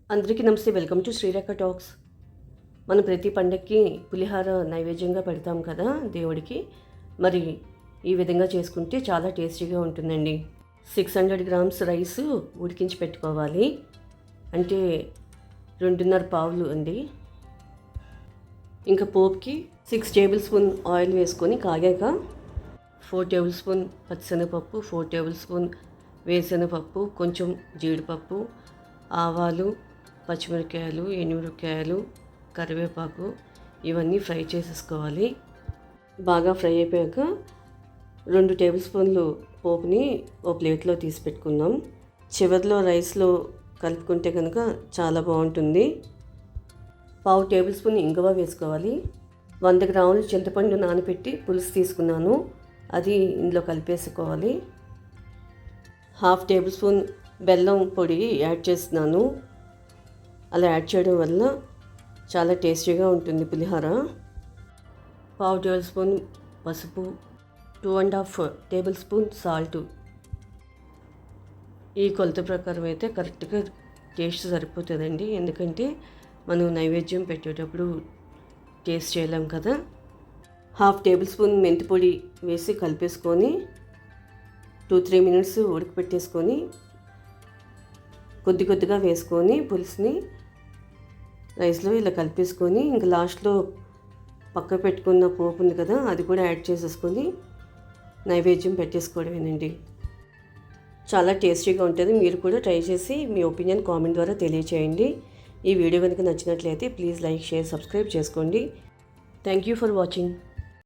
అందరికీ నమస్తే. Welcome to Srirekha talks. మనం ప్రతి పండగకి పులిహార నైవేద్యంగా పెడతాం కదా దేవుడికి. మరి ఈ విధంగా చేసుకుంటే చాలా టేస్టీగా ఉంటుందండి. 600 గ్రామ్స్ రైస్ ఉడికించి పెట్టుకోవాలి. అంటే 2.5 పావులు అండి. ఇంకా పోపుకి 6 టేబుల్ స్పూన్ ఆయిల్ వేసుకొని కాగాక 4 టేబుల్ స్పూన్ పచ్చిశనగపప్పు, 4 టేబుల్ స్పూన్ వేరుశనగపప్పు, కొంచెం జీడిపప్పు, ఆవాలు, పచ్చిమిరపకాయలు, ఎండుమిరపకాయలు, కరివేపాకు ఇవన్నీ ఫ్రై చేసేసుకోవాలి. బాగా ఫ్రై అయిపోయాక 2 టేబుల్ స్పూన్లు పోపుని ఓ ప్లేట్లో తీసి పెట్టుకుందాం. చివరిలో రైస్లో కలుపుకుంటే కనుక చాలా బాగుంటుంది. 1/2 టేబుల్ స్పూన్ ఇంగువ వేసుకోవాలి. 100 గ్రాములు చింతపండు నానబెట్టి పులుసు తీసుకున్నాను, అది ఇందులో కలిపేసుకోవాలి. 1/2 టేబుల్ స్పూన్ బెల్లం పొడి యాడ్ చేస్తున్నాను. అలా యాడ్ చేయడం వల్ల చాలా టేస్టీగా ఉంటుంది పులిహోర. 1/2 టేబుల్ స్పూన్ పసుపు, 2.5 టేబుల్ స్పూన్ సాల్ట్. ఈ కొలత ప్రకారం అయితే కరెక్ట్గా టేస్ట్ సరిపోతుందండి. ఎందుకంటే మనం నైవేద్యం పెట్టేటప్పుడు టేస్ట్ చేయలేం కదా. 1/2 టేబుల్ స్పూన్ మెంతి పొడి వేసి కలిపేసుకొని 2-3 మినిట్స్ ఉడకపెట్టేసుకొని కొద్దిగా వేసుకొని పులుసుని రైస్లో ఇలా కలిపేసుకొని ఇంకా లాస్ట్లో పక్క పెట్టుకున్న పోపు ఉంది కదా, అది కూడా యాడ్ చేసేసుకొని నైవేద్యం పెట్టేసుకోవడమేనండి. చాలా టేస్టీగా ఉంటుంది. మీరు కూడా ట్రై చేసి మీ ఒపీనియన్ కామెంట్ ద్వారా తెలియచేయండి. ఈ వీడియో కనుక నచ్చినట్లయితే ప్లీజ్ లైక్, షేర్, సబ్స్క్రైబ్ చేసుకోండి. Thank you for watching.